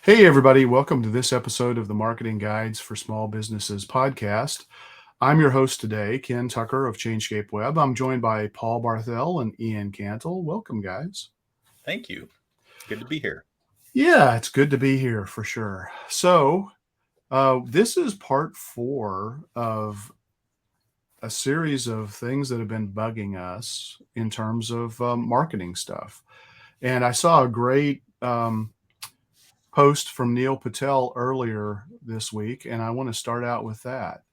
Hey, everybody, welcome to this episode of the Marketing Guides for Small Businesses podcast. I'm your host today, Ken Tucker of Changescape Web. I'm joined by Paul Barthel and Ian Cantle. Welcome, guys. Thank you. Good to be here. Yeah, it's good to be here for sure. This is part 4 of a series of things that have been bugging us in terms of marketing stuff. And I saw a great post from Neil Patel earlier this week, and I want to start out with that.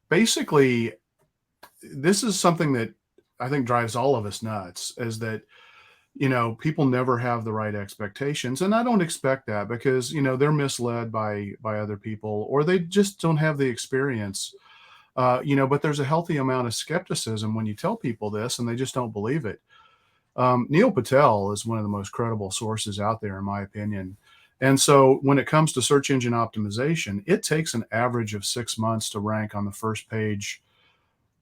Basically, this is something that I think drives all of us nuts is that, people never have the right expectations. And I don't expect that because, they're misled by other people or they just don't have the experience. But there's a healthy amount of skepticism when you tell people this and they just don't believe it. Neil Patel is one of the most credible sources out there, in my opinion. And so when it comes to search engine optimization, it takes an average of 6 months to rank on the first page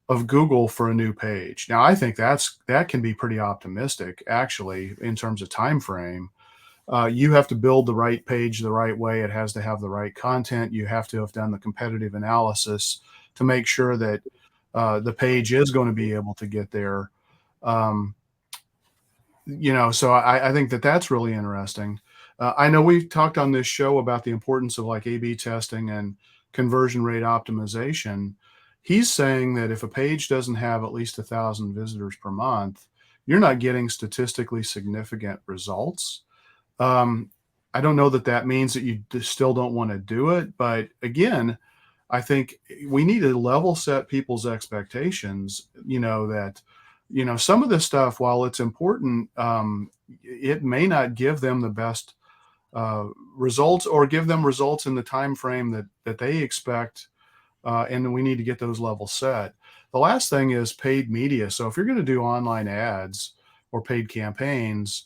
of Google for a new page. Now, I think that can be pretty optimistic, actually, in terms of time frame. You have to build the right page the right way. It has to have the right content. You have to have done the competitive analysis to make sure that the page is going to be able to get there. Um, so I think that that's really interesting. I know we've talked on this show about the importance of like A/B testing and conversion rate optimization. He's saying that if a page doesn't have at least 1,000 visitors per month, you're not getting statistically significant results. Um, I don't know that that means that you still don't want to do it, but again, I think we need to level set people's expectations. Some of this stuff, while it's important, it may not give them the best uh, results or give them results in the time frame that they expect, and we need to get those levels set. The last thing is paid media. So if you're going to do online ads or paid campaigns,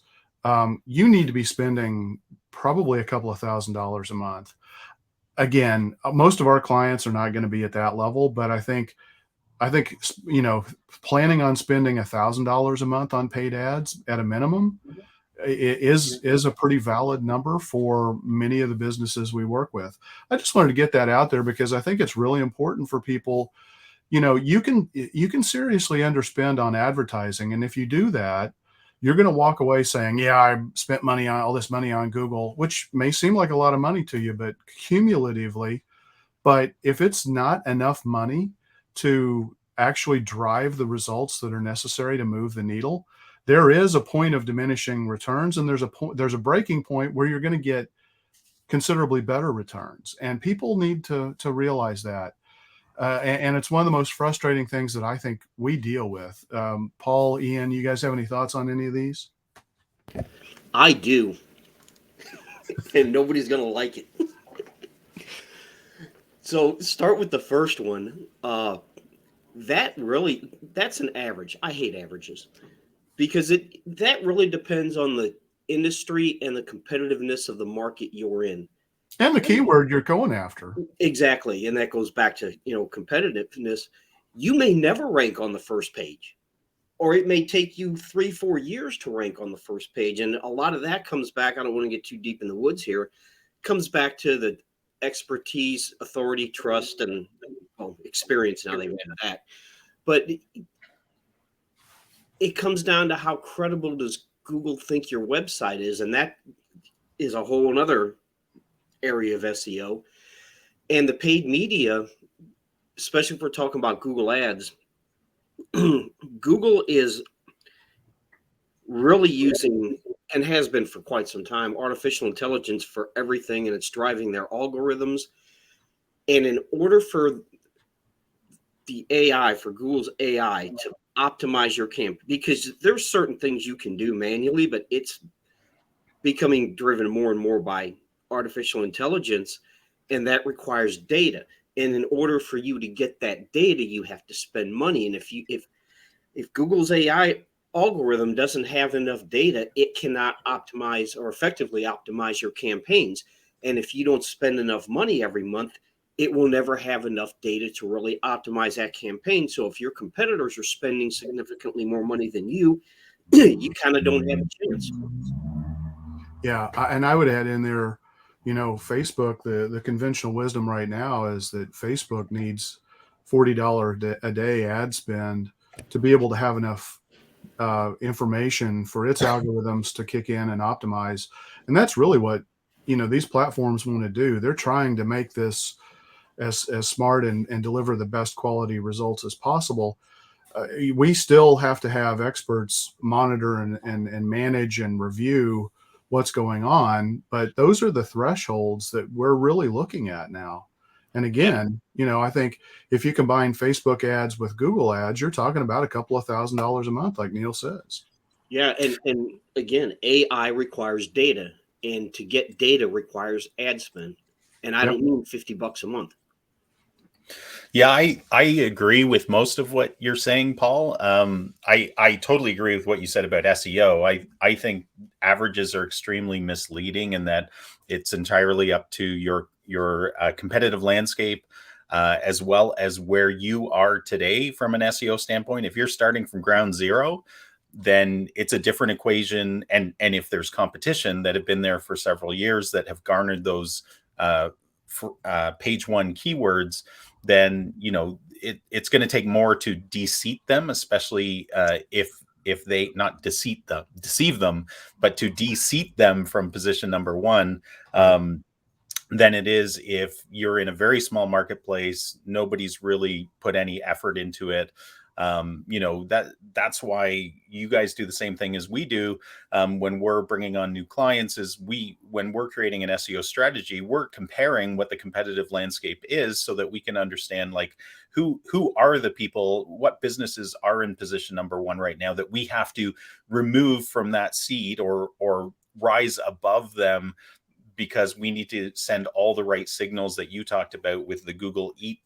you need to be spending probably a couple of $1,000s a month. Again, most of our clients are not going to be at that level, but I think planning on spending $1,000 a month on paid ads at a minimum is a pretty valid number for many of the businesses we work with. I just wanted to get that out there because I think it's really important for people. You can seriously underspend on advertising, and if you do that, you're going to walk away saying, "Yeah, I spent money on all this money on Google," which may seem like a lot of money to you, but cumulatively. But if it's not enough money to actually drive the results that are necessary to move the needle, there is a point of diminishing returns, and there's a breaking point where you're going to get considerably better returns, and people need to realize that. And it's one of the most frustrating things that I think we deal with. Paul, Ian, you guys have any thoughts on any of these? I do, and nobody's gonna like it. So start with the first one. That's an average. I hate averages because that really depends on the industry and the competitiveness of the market you're in. And the keyword you're going after. Exactly, and that goes back to competitiveness. You may never rank on the first page, or it may take you 3-4 years to rank on the first page, and a lot of that comes back. I don't want to get too deep in the woods here. Comes back to the expertise, authority, trust, and experience. Now they've added that, but it comes down to how credible does Google think your website is, and that is a whole other area of SEO. And the paid media, especially if we're talking about Google Ads, Google is really using, and has been for quite some time, artificial intelligence for everything, and it's driving their algorithms. And in order for the AI, for Google's AI to optimize your campaign, because there's certain things you can do manually, but it's becoming driven more and more by artificial intelligence, and that requires data. And in order for you to get that data, you have to spend money. And if Google's AI algorithm doesn't have enough data, it cannot optimize or effectively optimize your campaigns. And if you don't spend enough money every month, it will never have enough data to really optimize that campaign. So if your competitors are spending significantly more money than you, you kind of don't have a chance. Yeah, and I would add in there, Facebook, the conventional wisdom right now is that Facebook needs $40 a day ad spend to be able to have enough information for its algorithms to kick in and optimize. And that's really what, these platforms want to do. They're trying to make this as smart and deliver the best quality results as possible. We still have to have experts monitor and manage and review what's going on, but those are the thresholds that we're really looking at now. And again, I think if you combine Facebook ads with Google ads, you're talking about a couple of $1,000s a month, like Neil says. Yeah, and again, AI requires data, and to get data requires ad spend. And I Yep. don't mean $50 a month. Yeah, I agree with most of what you're saying, Paul. I totally agree with what you said about SEO. I think averages are extremely misleading, and that it's entirely up to your competitive landscape, as well as where you are today from an SEO standpoint. If you're starting from ground zero, then it's a different equation. And if there's competition that have been there for several years that have garnered those page one keywords, then it's going to take more to de-seat them, especially if they not deceive them, but to de-seat them from position number one, than it is if you're in a very small marketplace, nobody's really put any effort into it. That's why you guys do the same thing as we do when we're bringing on new clients. When we're creating an SEO strategy, we're comparing what the competitive landscape is so that we can understand like who are the people, what businesses are in position number one right now that we have to remove from that seat or rise above them, because we need to send all the right signals that you talked about with the Google Eat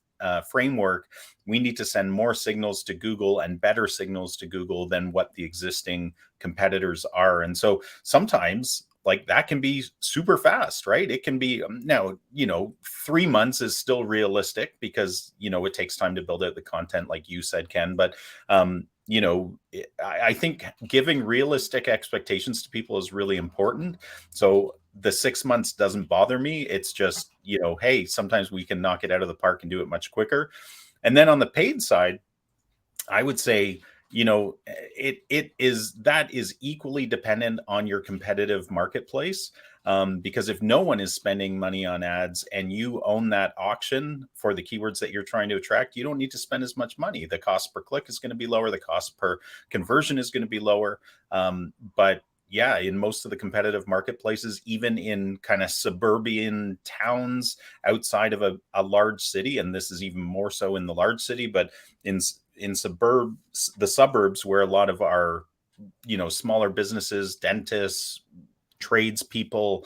framework. We need to send more signals to Google and better signals to Google than what the existing competitors are. And so sometimes like that can be super fast, right? It can be now, 3 months is still realistic because, it takes time to build out the content like you said, Ken. But, I think giving realistic expectations to people is really important. So the 6 months doesn't bother me. It's just, hey, sometimes we can knock it out of the park and do it much quicker. And then on the paid side, I would say, that is equally dependent on your competitive marketplace. Because if no one is spending money on ads and you own that auction for the keywords that you're trying to attract, you don't need to spend as much money. The cost per click is going to be lower. The cost per conversion is going to be lower. But yeah, in most of the competitive marketplaces, even in kind of suburban towns outside of a large city, and this is even more so in the large city, but in the suburbs where a lot of our, smaller businesses, dentists, tradespeople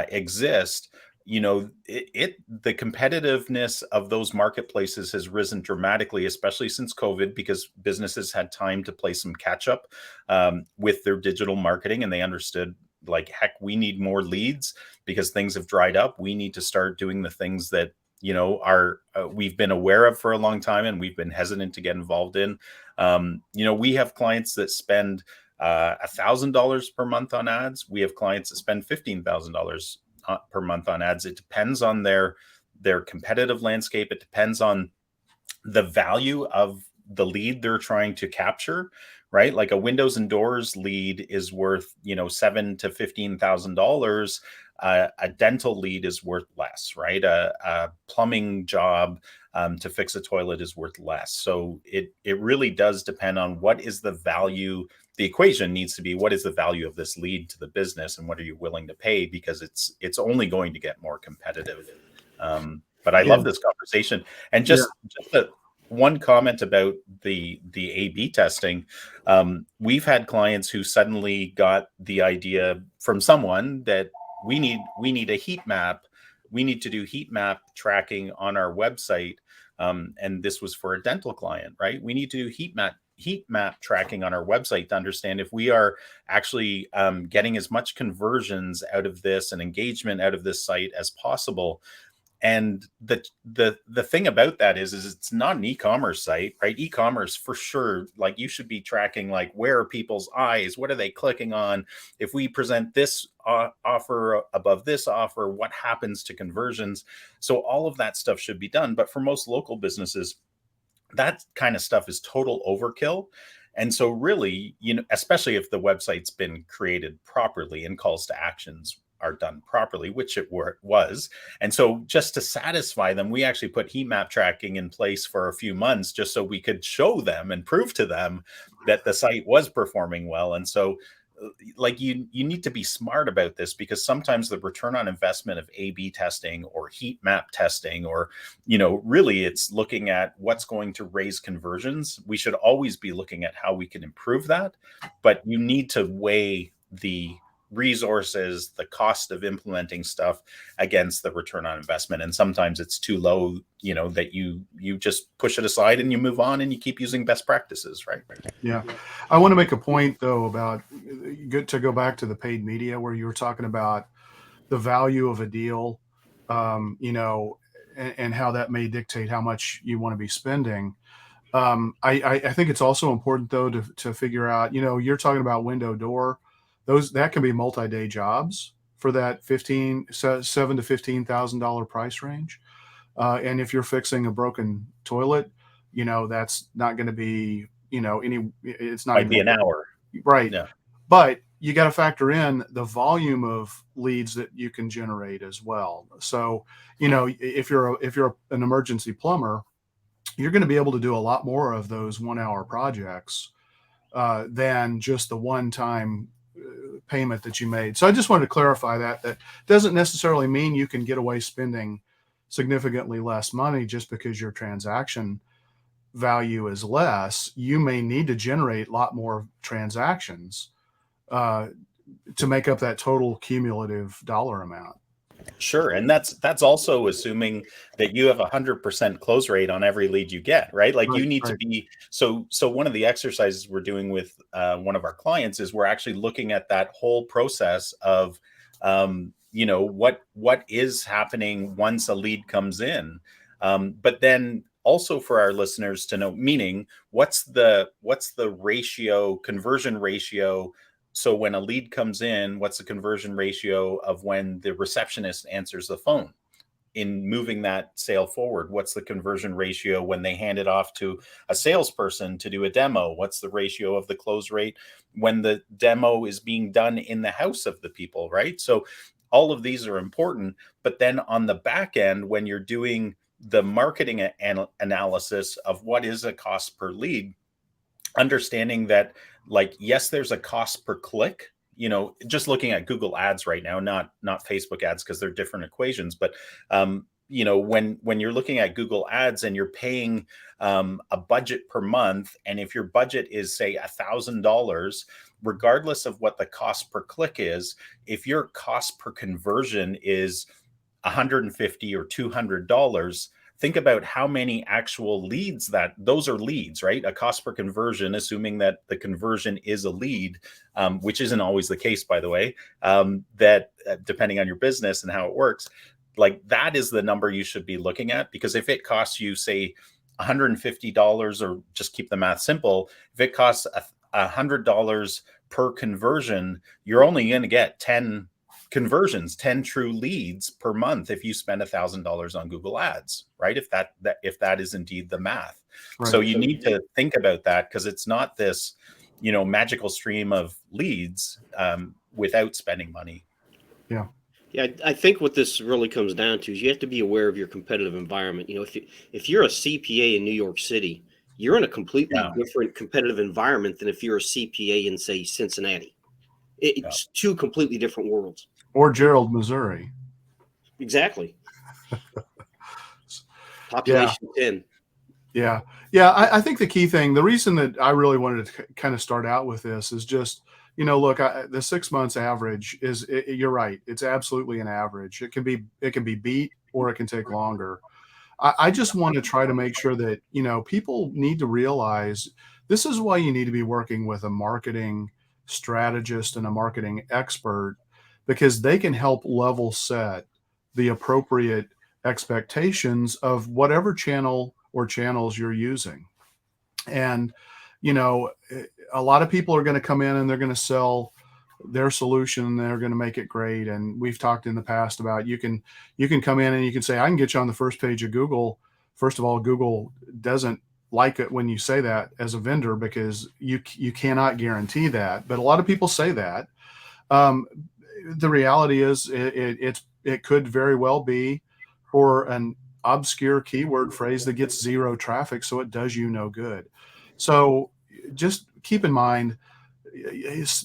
exist, the competitiveness of those marketplaces has risen dramatically, especially since COVID, because businesses had time to play some catch up with their digital marketing, and they understood like, heck, we need more leads because things have dried up. We need to start doing the things that we've been aware of for a long time and we've been hesitant to get involved in. We have clients that spend $1,000 per month on ads. We have clients that spend $15,000 per month on ads. It depends on their competitive landscape. It depends on the value of the lead they're trying to capture, right? Like a windows and doors lead is worth, $7,000 to $15,000. A dental lead is worth less, right? A plumbing job to fix a toilet is worth less. So it really does depend on what is the value. The equation needs to be, what is the value of this lead to the business and what are you willing to pay? Because it's only going to get more competitive. But I love this conversation. And just one comment about the A/B testing. We've had clients who suddenly got the idea from someone that we need a heat map. We need to do heat map tracking on our website. And this was for a dental client, right? We need to do heat map tracking on our website to understand if we are actually getting as much conversions out of this and engagement out of this site as possible. And the thing about that is it's not an e-commerce site, right? E-commerce for sure, like you should be tracking like, where are people's eyes? What are they clicking on? If we present this offer above this offer, what happens to conversions. So all of that stuff should be done. But for most local businesses, that kind of stuff is total overkill. And so really, especially if the website's been created properly and calls to actions are done properly, which it was. And so just to satisfy them, we actually put heat map tracking in place for a few months just so we could show them and prove to them that the site was performing well. And so like you need to be smart about this, because sometimes the return on investment of A/B testing or heat map testing, or really it's looking at what's going to raise conversions. We should always be looking at how we can improve that, but you need to weigh the resources, the cost of implementing stuff against the return on investment. And sometimes it's too low, that you just push it aside and you move on and you keep using best practices, right? Yeah. I want to make a point though about, good to go back to the paid media where you were talking about the value of a deal, and how that may dictate how much you want to be spending. I think it's also important though to figure out, you're talking about window door, that can be multi-day jobs for that $7,000 to $15,000 price range. And if you're fixing a broken toilet, that's not going to be, it's not Might be an hour. Right. Yeah. But you got to factor in the volume of leads that you can generate as well. So, if you're an emergency plumber, you're going to be able to do a lot more of those 1 hour projects than just the one time payment that you made. So I just wanted to clarify that doesn't necessarily mean you can get away spending significantly less money just because your transaction value is less. You may need to generate a lot more transactions to make up that total cumulative dollar amount. Sure. And that's also assuming that you have 100% close rate on every lead you get, right? Like you need to be, so one of the exercises we're doing with one of our clients is we're actually looking at that whole process of, what is happening once a lead comes in. But then also for our listeners to know, meaning what's the ratio, conversion ratio. So when a lead comes in, what's the conversion ratio of when the receptionist answers the phone in moving that sale forward? What's the conversion ratio when they hand it off to a salesperson to do a demo? What's the ratio of the close rate when the demo is being done in the house of the people, right? So all of these are important. But then on the back end, when you're doing the marketing analysis of what is a cost per lead, understanding that, like, yes, there's a cost per click, just looking at Google ads right now, not Facebook ads, because they're different equations. But, when you're looking at Google ads and you're paying a budget per month, and if your budget is say $1,000, regardless of what the cost per click is, if your cost per conversion is $150 or $200, think about how many actual leads those are leads, right? A cost per conversion, assuming that the conversion is a lead, which isn't always the case, by the way, that depending on your business and how it works, like that is the number you should be looking at. Because if it costs you, say, $150, or just keep the math simple, if it costs $100 per conversion, you're only going to get 10 conversions, 10 true leads per month if you spend $1,000 on Google ads, right? If that is indeed the math. Right. So you need to think about that, because it's not this, magical stream of leads without spending money. Yeah. Yeah, I think what this really comes down to is you have to be aware of your competitive environment. If you're a CPA in New York City, you're in a completely different competitive environment than if you're a CPA in, say, Cincinnati. It's two completely different worlds. Or Gerald, Missouri. Exactly. Population 10. Yeah. I think the key thing, the reason that I really wanted to kind of start out with this is just, look, the 6 months average is, you're right. It's absolutely an average. It can be beat, or it can take longer. I just want to try to make sure that, people need to realize this is why you need to be working with a marketing strategist and a marketing expert, because they can help level set the appropriate expectations of whatever channel or channels you're using. And, a lot of people are going to come in and they're going to sell their solution. They're going to make it great. And we've talked in the past about you can come in and you can say, I can get you on the first page of Google. First of all, Google doesn't like it when you say that as a vendor, because you cannot guarantee that. But a lot of people say that. The reality is it could very well be for an obscure keyword phrase that gets zero traffic, so it does you no good. So just keep in mind,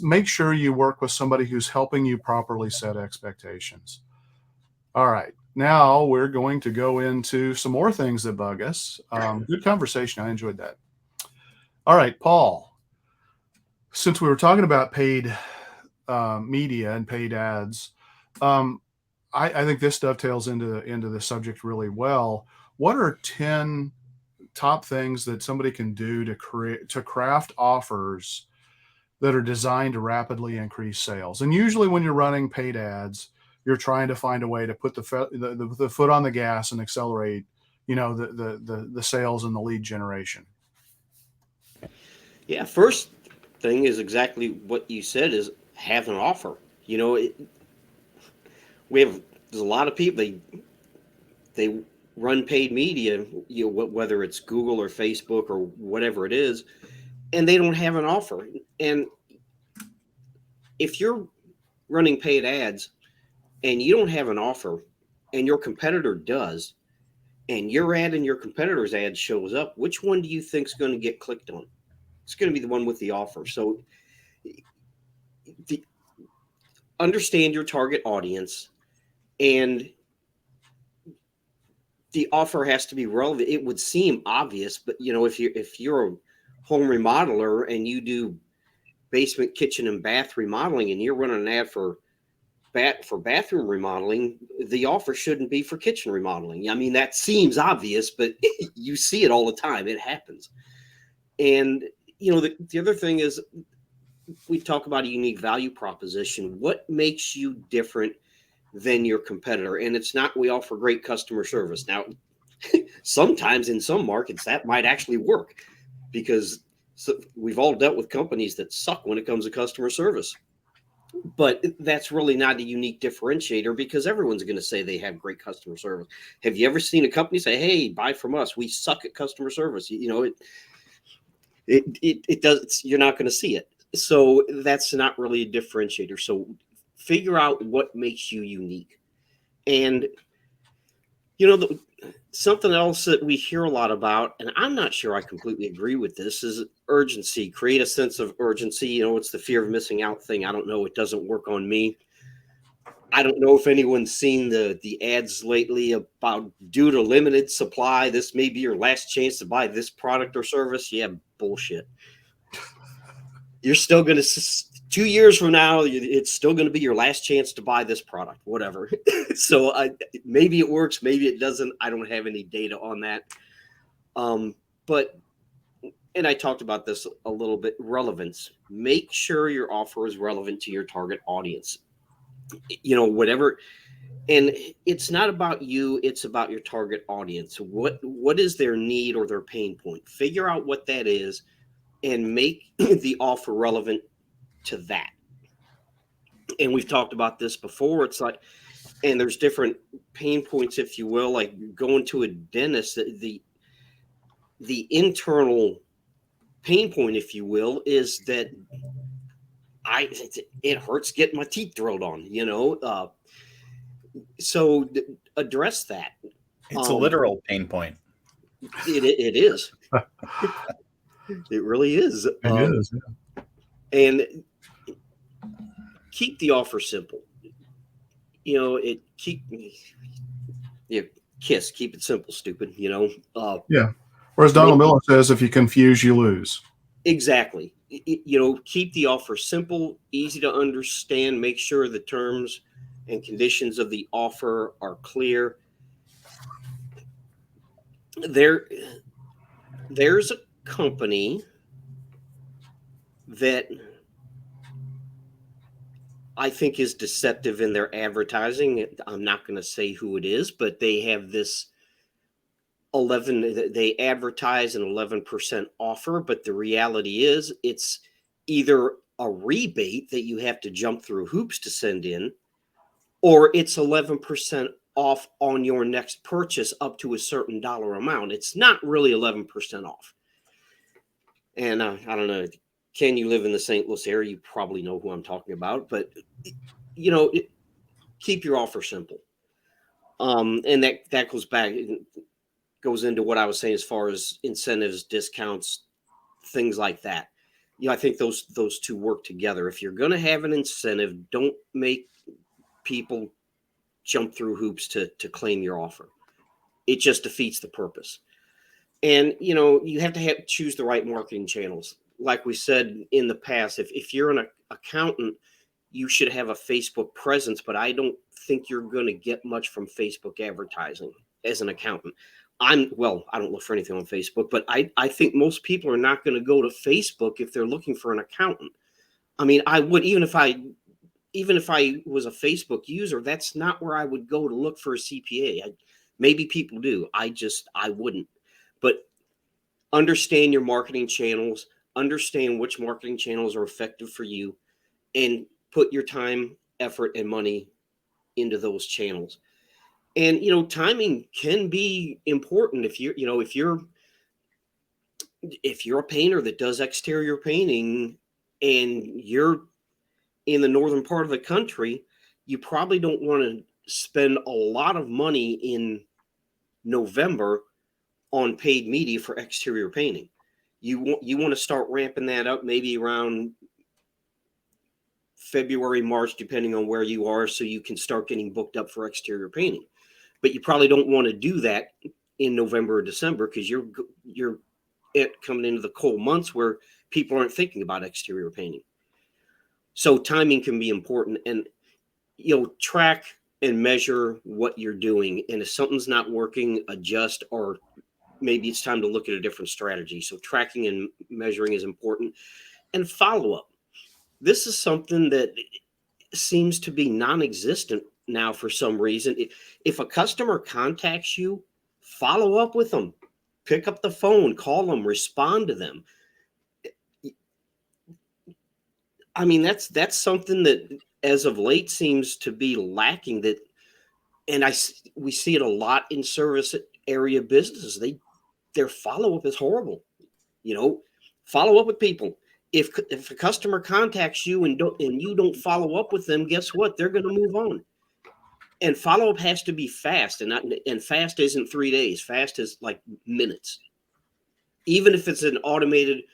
make sure you work with somebody who's helping you properly set expectations. All right, now we're going to go into some more things that bug us. Good conversation. I enjoyed that. All right, Paul, since we were talking about paid media and paid ads, I think this dovetails into the subject really well. What are 10 top things that somebody can do to craft offers that are designed to rapidly increase sales? And usually when you're running paid ads, you're trying to find a way to put the foot on the gas and accelerate, the sales and the lead generation. Yeah, first thing is exactly what you said, is have an offer. There's a lot of people, they run paid media, whether it's Google or Facebook or whatever it is, and they don't have an offer. And if you're running paid ads and you don't have an offer and your competitor does, and your ad and your competitor's ad shows up, which one do you think is going to get clicked on? It's going to be the one with the offer. So understand your target audience, and the offer has to be relevant. It would seem obvious, but if you're a home remodeler and you do basement, kitchen, and bath remodeling, and you're running an ad for bathroom remodeling, the offer shouldn't be for kitchen remodeling. I mean, that seems obvious, but you see it all the time. It happens. And the other thing is, we talk about a unique value proposition. What makes you different than your competitor? And it's not, we offer great customer service. Now, sometimes in some markets that might actually work, because we've all dealt with companies that suck when it comes to customer service. But that's really not a unique differentiator, because everyone's going to say they have great customer service. Have you ever seen a company say, hey, buy from us, we suck at customer service? It does. You're not going to see it. So that's not really a differentiator. So figure out what makes you unique. And something else that we hear a lot about, and I'm not sure I completely agree with this, is urgency. Create a sense of urgency. It's the fear of missing out thing. I don't know. It doesn't work on me. I don't know if anyone's seen the ads lately about, due to limited supply, this may be your last chance to buy this product or service. Yeah, bullshit. You're still going to, 2 years from now, it's still going to be your last chance to buy this product, whatever. So maybe it works, maybe it doesn't. I don't have any data on that. But, and I talked about this a little bit, relevance. Make sure your offer is relevant to your target audience. Whatever. And it's not about you, it's about your target audience. What is their need or their pain point? Figure out what that is and make the offer relevant to that. And we've talked about this before. It's like, and there's different pain points, if you will, like going to a dentist. The internal pain point, if you will, is that it hurts getting my teeth drilled on, so address that. It's a literal pain point. It is. It really is. It is. And keep the offer simple. Keep it simple, stupid. Yeah. Or as Donald Miller says, if you confuse, you lose. Exactly. Keep the offer simple, easy to understand. Make sure the terms and conditions of the offer are clear. There's a company that I think is deceptive in their advertising. I'm not going to say who it is, but they have this they advertise an 11% offer, but the reality is it's either a rebate that you have to jump through hoops to send in, or it's 11% off on your next purchase up to a certain dollar amount. It's not really 11% off. And I don't know, Ken, you live in the St. Louis area, you probably know who I'm talking about, but keep your offer simple. And that goes into what I was saying as far as incentives, discounts, things like that. I think those two work together. If you're going to have an incentive, don't make people jump through hoops to claim your offer. It just defeats the purpose. And you have to choose the right marketing channels. Like we said in the past, if you're an accountant, you should have a Facebook presence, but I don't think you're going to get much from Facebook advertising as an accountant. I don't look for anything on Facebook, but I think most people are not going to go to Facebook if they're looking for an accountant. I mean, I would, even if I was a Facebook user, that's not where I would go to look for a CPA. Maybe people do. I wouldn't. But understand your marketing channels, understand which marketing channels are effective for you, and put your time, effort, and money into those channels. And timing can be important. If you're a painter that does exterior painting and you're in the northern part of the country, you probably don't want to spend a lot of money in November on paid media for exterior painting. You want to start ramping that up maybe around February, March, depending on where you are, so you can start getting booked up for exterior painting. But you probably don't want to do that in November or December, because you're coming into the cold months where people aren't thinking about exterior painting. So timing can be important, and track and measure what you're doing. And if something's not working, adjust, or maybe it's time to look at a different strategy. So tracking and measuring is important. And follow up. This is something that seems to be non-existent now for some reason. If a customer contacts you, follow up with them. Pick up the phone, call them, respond to them. I mean, that's something that as of late seems to be lacking. We see it a lot in service area businesses. Their follow-up is horrible. Follow up with people. If a customer contacts you and you don't follow up with them, guess what? They're going to move on. And follow-up has to be fast, and fast isn't 3 days. Fast is like minutes. Even if it's an automated,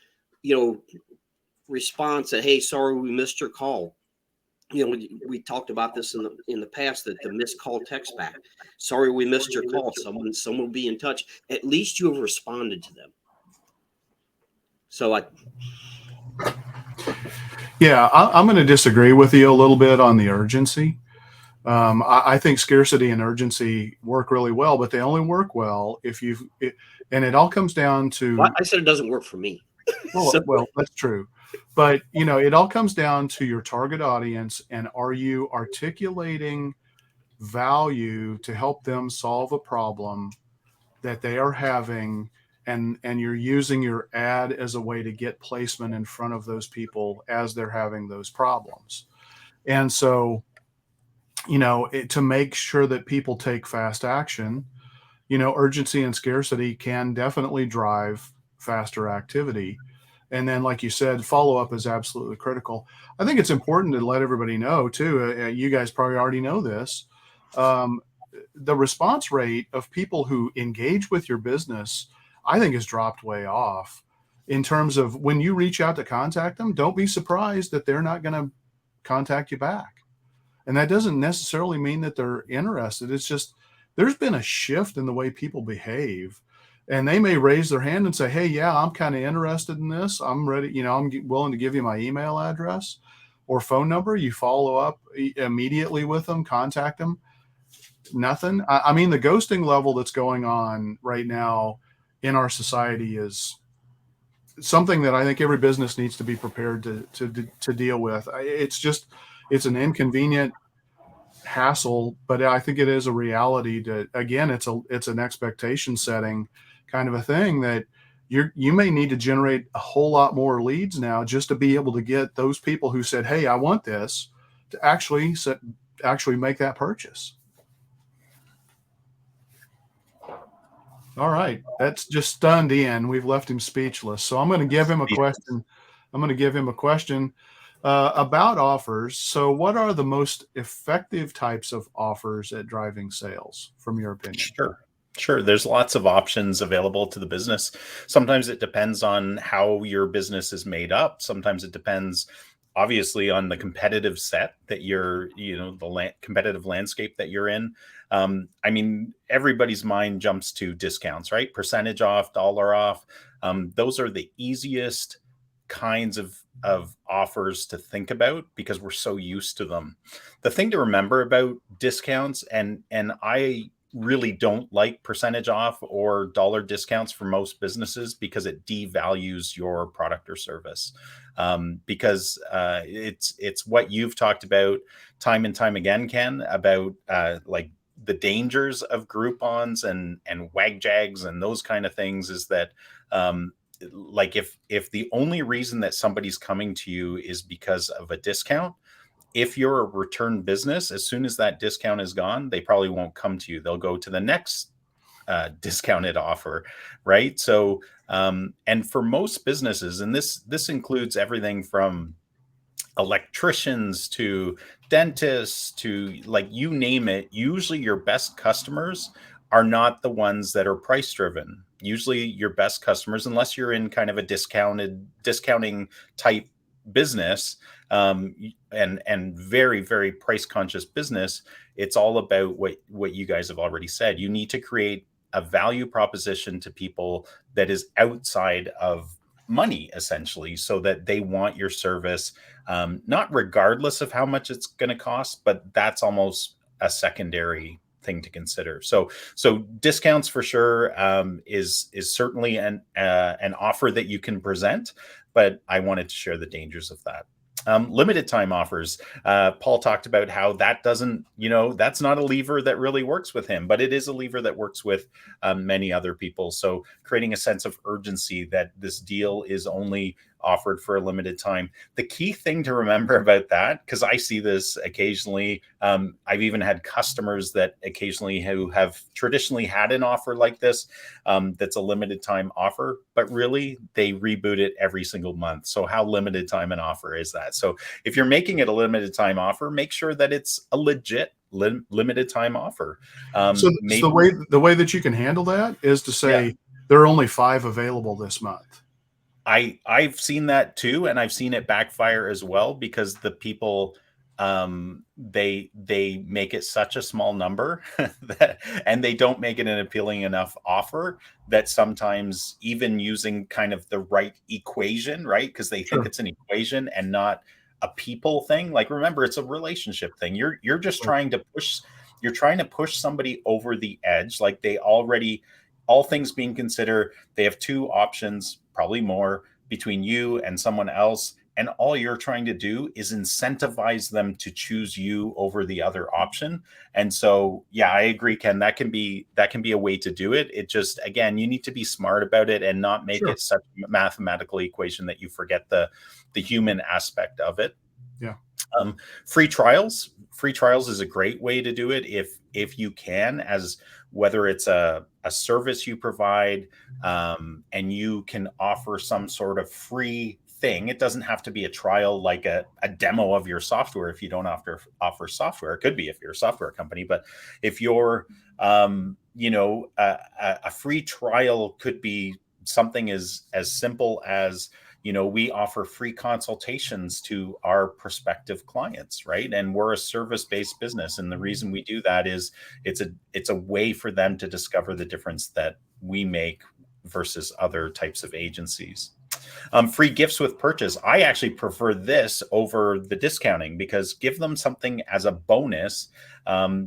response that, hey, sorry, we missed your call. We talked about this in the past, that the missed call text back. Sorry, we missed your call. Someone will be in touch. At least you have responded to them. So I'm going to disagree with you a little bit on the urgency. I think scarcity and urgency work really well, but they only work well and it all comes down to. Well, I said it doesn't work for me. Well, that's true. But, it all comes down to your target audience, and are you articulating value to help them solve a problem that they are having, and you're using your ad as a way to get placement in front of those people as they're having those problems. And so, to make sure that people take fast action, urgency and scarcity can definitely drive faster activity. And then, like you said, follow-up is absolutely critical. I think it's important to let everybody know, too, you guys probably already know this, the response rate of people who engage with your business, I think, has dropped way off. In terms of when you reach out to contact them, don't be surprised that they're not going to contact you back. And that doesn't necessarily mean that they're interested. It's just there's been a shift in the way people behave. And they may raise their hand and say, hey, yeah, I'm kind of interested in this. I'm ready. I'm willing to give you my email address or phone number. You follow up immediately with them, contact them. Nothing. I mean, the ghosting level that's going on right now in our society is something that I think every business needs to be prepared to deal with. It's an inconvenient hassle, but I think it is a reality. It's an expectation setting kind of a thing that you may need to generate a whole lot more leads now just to be able to get those people who said, "Hey, I want this," to actually make that purchase. All right, that's just stunned Ian. We've left him speechless. So I'm going to give him a question. I'm going to give him a question about offers. So, what are the most effective types of offers at driving sales, from your opinion? Sure. There's lots of options available to the business. Sometimes it depends on how your business is made up. Sometimes it depends, obviously, on the competitive set that competitive landscape that you're in. I mean, everybody's mind jumps to discounts, right? Percentage off, dollar off. Those are the easiest kinds of offers to think about because we're so used to them. The thing to remember about discounts, and I really don't like percentage off or dollar discounts for most businesses because it devalues your product or service. Because it's what you've talked about time and time again, Ken, about like the dangers of Groupons and WagJags and those kind of things is that like if the only reason that somebody's coming to you is because of a discount, if you're a return business, as soon as that discount is gone, they probably won't come to you. They'll go to the next discounted offer, right? So, and for most businesses, and this includes everything from electricians to dentists to, like, you name it, usually your best customers are not the ones that are price driven. Usually your best customers, unless you're in kind of a discounting type business, and very, very price conscious business, it's all about what you guys have already said. You need to create a value proposition to people that is outside of money, essentially, so that they want your service, not regardless of how much it's going to cost, but that's almost a secondary thing to consider. So discounts for sure is certainly an offer that you can present, but I wanted to share the dangers of that. Limited time offers. Paul talked about how that doesn't, that's not a lever that really works with him, but it is a lever that works with many other people. So creating a sense of urgency that this deal is only offered for a limited time. The key thing to remember about that, because I see this occasionally, I've even had customers that occasionally who have traditionally had an offer like this, that's a limited time offer, but really they reboot it every single month. So how limited time an offer is that? So if you're making it a limited time offer, make sure that it's a legit limited time offer. So the way that you can handle that is to say there are only 5 available this month. I've seen that too, and I've seen it backfire as well, because the people they make it such a small number that, and they don't make it an appealing enough offer, that sometimes even using kind of the right equation, right? Because they think it's an equation and not a people thing. Like, remember, it's a relationship thing. You're just trying to push somebody over the edge. Like, they already, all things being considered, they have 2 options, probably more, between you and someone else. And all you're trying to do is incentivize them to choose you over the other option. And so, yeah, I agree, Ken, that can be a way to do it. It just, again, you need to be smart about it and not make it such a mathematical equation that you forget the human aspect of it. Yeah. Free trials is a great way to do it if you can, as whether it's a service you provide, and you can offer some sort of free thing. It doesn't have to be a trial, like a demo of your software. If you don't offer software, it could be if you're a software company, but if you're, a free trial could be something as simple as, we offer free consultations to our prospective clients, right? And we're a service-based business. And the reason we do that is it's a way for them to discover the difference that we make versus other types of agencies. Free gifts with purchase. I actually prefer this over the discounting, because give them something as a bonus,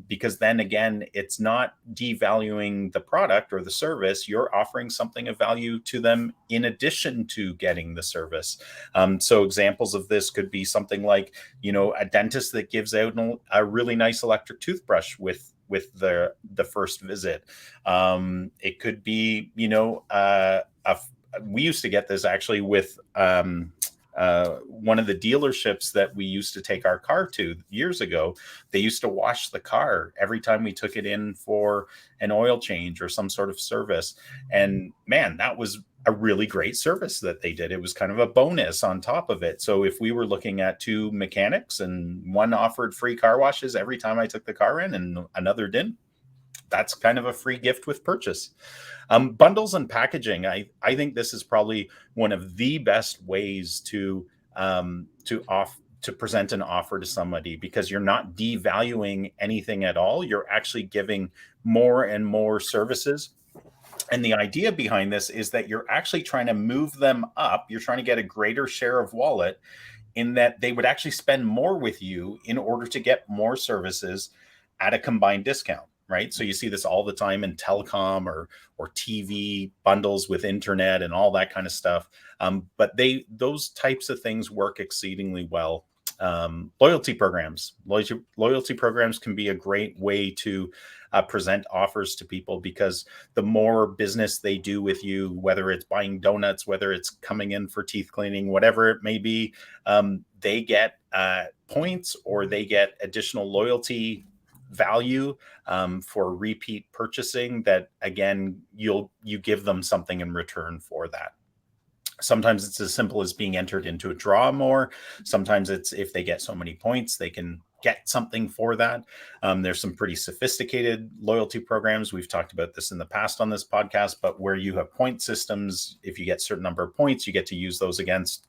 because then again, it's not devaluing the product or the service. You're offering something of value to them in addition to getting the service. So examples of this could be something like, a dentist that gives out a really nice electric toothbrush with the first visit. It could be, we used to get this actually with one of the dealerships that we used to take our car to years ago. They used to wash the car every time we took it in for an oil change or some sort of service. And man, that was a really great service that they did. It was kind of a bonus on top of it. So if we were looking at two mechanics and one offered free car washes every time I took the car in and another didn't, that's kind of a free gift with purchase. Bundles and packaging. I think this is probably one of the best ways to present an offer to somebody, because you're not devaluing anything at all. You're actually giving more and more services. And the idea behind this is that you're actually trying to move them up. You're trying to get a greater share of wallet, in that they would actually spend more with you in order to get more services at a combined discount. Right. So you see this all the time in telecom or TV bundles with internet and all that kind of stuff. But those types of things work exceedingly well. Loyalty programs can be a great way to present offers to people, because the more business they do with you, whether it's buying donuts, whether it's coming in for teeth cleaning, whatever it may be, they get points, or they get additional loyalty value for repeat purchasing, that again, you give them something in return for that. Sometimes it's as simple as being entered into a draw more. Sometimes it's if they get so many points, they can get something for that. There's some pretty sophisticated loyalty programs. We've talked about this in the past on this podcast, but where you have point systems, if you get a certain number of points, you get to use those against,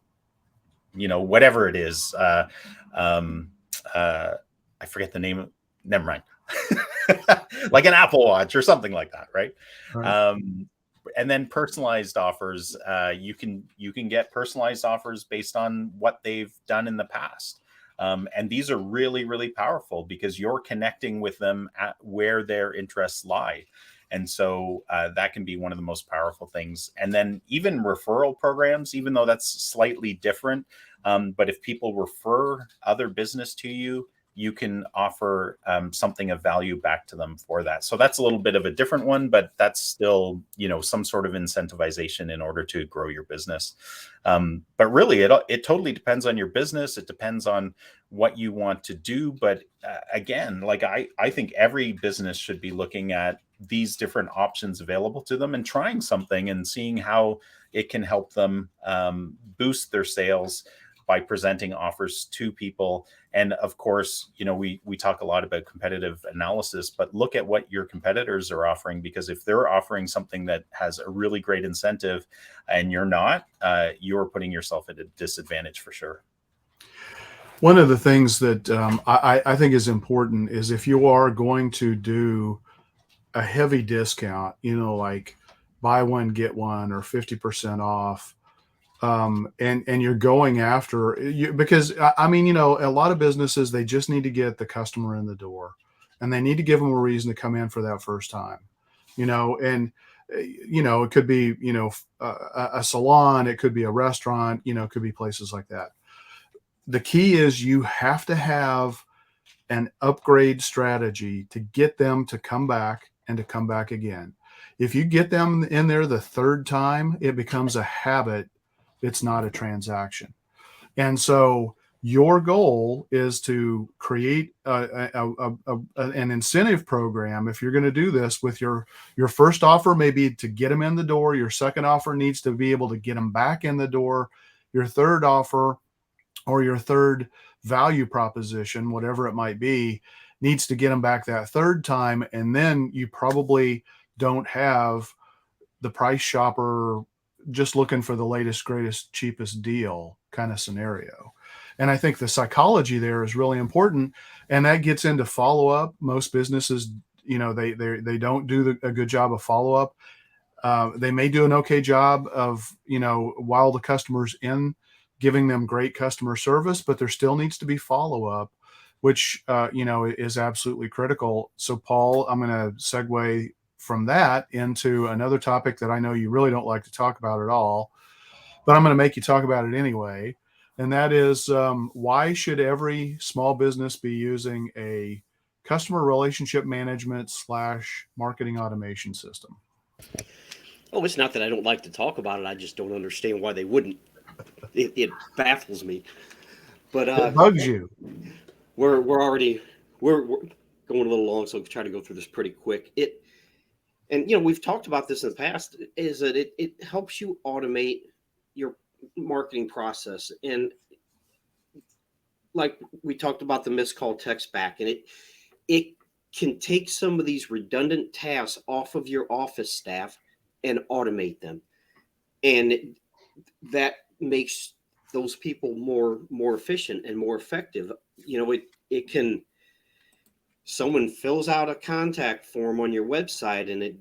whatever it is. I forget the name. Never mind. Like an Apple Watch or something like that, right? And then personalized offers. You can get personalized offers based on what they've done in the past. And these are really, really powerful, because you're connecting with them at where their interests lie. And so that can be one of the most powerful things. And then even referral programs, even though that's slightly different. But if people refer other business to you, you can offer something of value back to them for that. So that's a little bit of a different one, but that's still, some sort of incentivization in order to grow your business. But really, it totally depends on your business. It depends on what you want to do. But again, like I think every business should be looking at these different options available to them and trying something and seeing how it can help them boost their sales by presenting offers to people. And of course, we talk a lot about competitive analysis, but look at what your competitors are offering, because if they're offering something that has a really great incentive and you're not, you're putting yourself at a disadvantage for sure. One of the things that I think is important is, if you are going to do a heavy discount, like buy one, get one, or 50% off, and you're going after you, because a lot of businesses, they just need to get the customer in the door, and they need to give them a reason to come in for that first time, and it could be, a salon, it could be a restaurant, it could be places like that. The key is you have to have an upgrade strategy to get them to come back and to come back again. If you get them in there the third time, it becomes a habit. It's not a transaction. And so your goal is to create an incentive program. If you're going to do this, with your first offer, maybe to get them in the door. Your second offer needs to be able to get them back in the door. Your third offer, or your third value proposition, whatever it might be, needs to get them back that third time. And then you probably don't have the price shopper just looking for the latest, greatest, cheapest deal kind of scenario. And I think the psychology there is really important. And that gets into follow-up. Most businesses, they don't do a good job of follow-up. They may do an okay job of, while the customer's in, giving them great customer service, but there still needs to be follow-up, which, is absolutely critical. So Paul, I'm going to segue from that into another topic that I know you really don't like to talk about at all, but I'm going to make you talk about it anyway. And that is, why should every small business be using a customer relationship management / marketing automation system? Oh, it's not that I don't like to talk about it. I just don't understand why they wouldn't. It baffles me. But It bugs you. we're already we're going a little long, so I'll try to go through this pretty quick. And we've talked about this in the past, is that it helps you automate your marketing process. And like we talked about the missed call text back, and it can take some of these redundant tasks off of your office staff and automate them. And that makes those people more efficient and more effective. It can, someone fills out a contact form on your website, and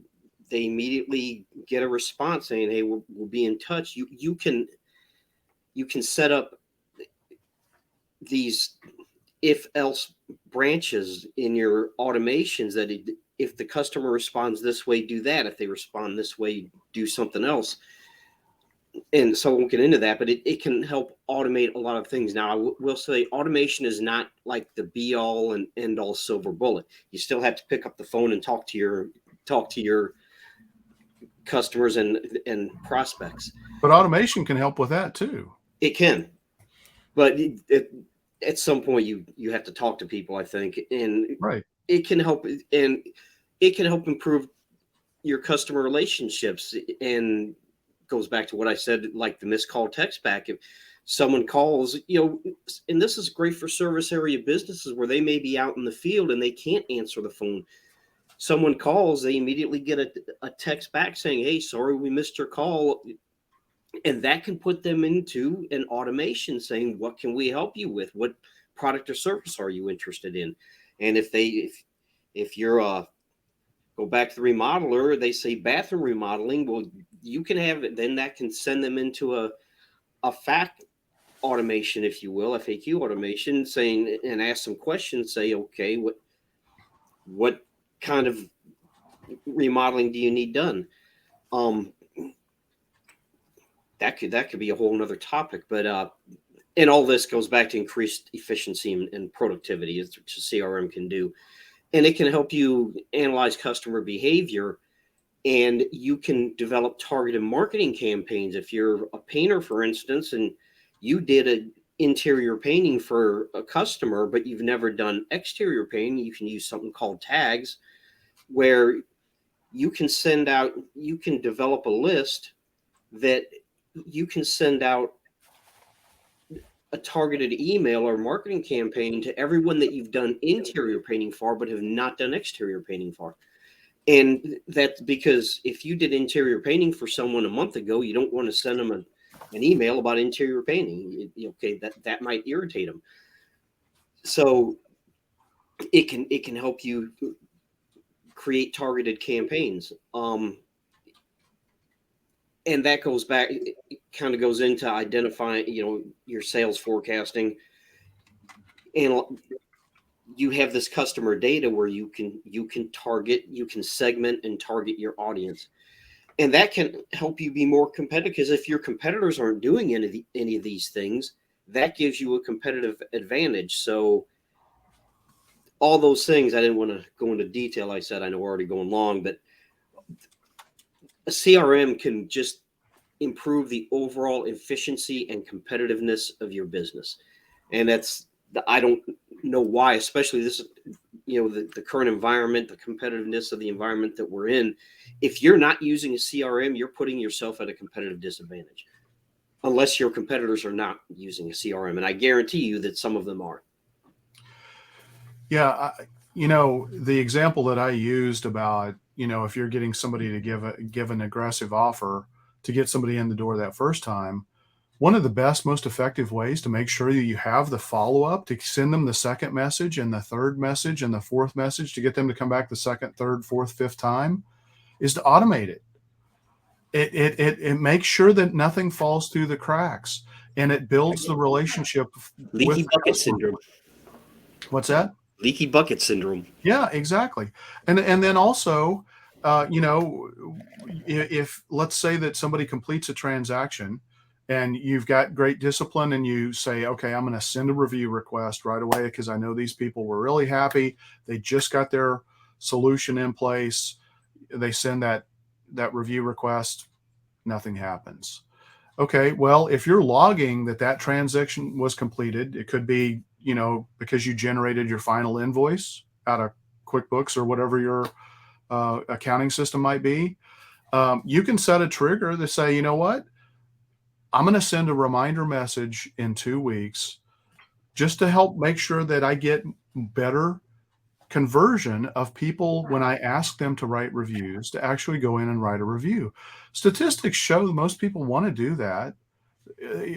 they immediately get a response saying, hey, we'll be in touch. You can set up these if else branches in your automations that if the customer responds this way, do that. If they respond this way, do something else. And so I won't get into that, but it can help automate a lot of things. Now, I will say automation is not like the be all and end all silver bullet. You still have to pick up the phone and talk to your customers and prospects. But automation can help with that too. It can, but at some point you have to talk to people, I think, and Right. it can help, and it can help improve your customer relationships. And goes back to what I said, like the missed call text back. If someone calls, and this is great for service area businesses where they may be out in the field and they can't answer the phone. Someone calls, they immediately get a text back saying, hey, sorry, we missed your call. And that can put them into an automation saying, what can we help you with? What product or service are you interested in? And if you're go back to the remodeler, they say bathroom remodeling, well, you can have it, then that can send them into a FAQ automation, if you will, FAQ automation, saying, and ask some questions, say, okay, what kind of remodeling do you need done? That could be a whole nother topic, but and all this goes back to increased efficiency and productivity, which a CRM can do. And it can help you analyze customer behavior, and you can develop targeted marketing campaigns. If you're a painter, for instance, and you did an interior painting for a customer, but you've never done exterior painting, you can use something called tags, where you can develop a list that you can send out a targeted email or marketing campaign to everyone that you've done interior painting for, but have not done exterior painting for. And that's because if you did interior painting for someone a month ago, you don't want to send them an email about interior painting. Okay, that might irritate them. So it can help you create targeted campaigns. And that goes back, it kind of goes into identifying, your sales forecasting. And you have this customer data where you can target, you can segment and target your audience. And that can help you be more competitive, because if your competitors aren't doing any of these things, that gives you a competitive advantage. So all those things, I didn't want to go into detail. I said, I know we're already going long, but a CRM can just improve the overall efficiency and competitiveness of your business. And I don't know why, especially this, the current environment, the competitiveness of the environment that we're in. If you're not using a CRM, you're putting yourself at a competitive disadvantage, unless your competitors are not using a CRM. And I guarantee you that some of them are. Yeah. The example that I used about, if you're getting somebody to give an aggressive offer to get somebody in the door that first time, one of the best, most effective ways to make sure that you have the follow-up, to send them the second message and the third message and the fourth message to get them to come back the second, third, fourth, fifth time, is to automate it. It makes sure that nothing falls through the cracks, and it builds the relationship. Leaky bucket syndrome. What's that? Leaky bucket syndrome. Yeah, exactly. And then also, if let's say that somebody completes a transaction and you've got great discipline and you say, okay, I'm going to send a review request right away because I know these people were really happy. They just got their solution in place. They send that that review request, nothing happens. Okay, well, if you're logging that transaction was completed, it could be, because you generated your final invoice out of QuickBooks or whatever your accounting system might be. You can set a trigger to say, you know what, I'm going to send a reminder message in 2 weeks just to help make sure that I get better conversion of people when I ask them to write reviews to actually go in and write a review. Statistics show most people want to do that.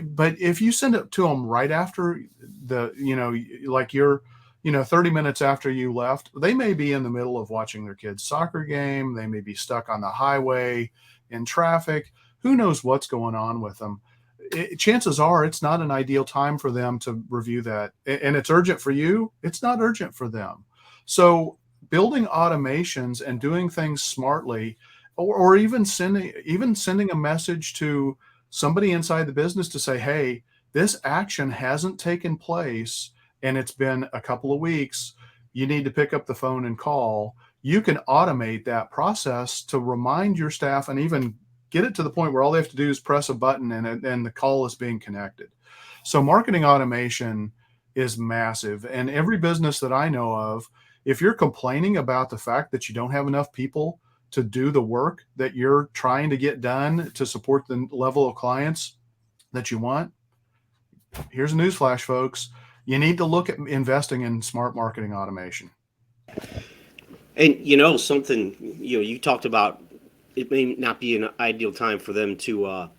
But if you send it to them right after like you're, 30 minutes after you left, they may be in the middle of watching their kid's soccer game. They may be stuck on the highway in traffic. Who knows what's going on with them? Chances are it's not an ideal time for them to review that. And it's urgent for you. It's not urgent for them. So building automations and doing things smartly, or even sending a message to somebody inside the business to say, hey, this action hasn't taken place and it's been a couple of weeks. You need to pick up the phone and call. You can automate that process to remind your staff and even get it to the point where all they have to do is press a button and the call is being connected. So marketing automation is massive. And every business that I know of, if you're complaining about the fact that you don't have enough people to do the work that you're trying to get done to support the level of clients that you want, here's a newsflash, folks. You need to look at investing in smart marketing automation. And something, you talked about, it may not be an ideal time for them to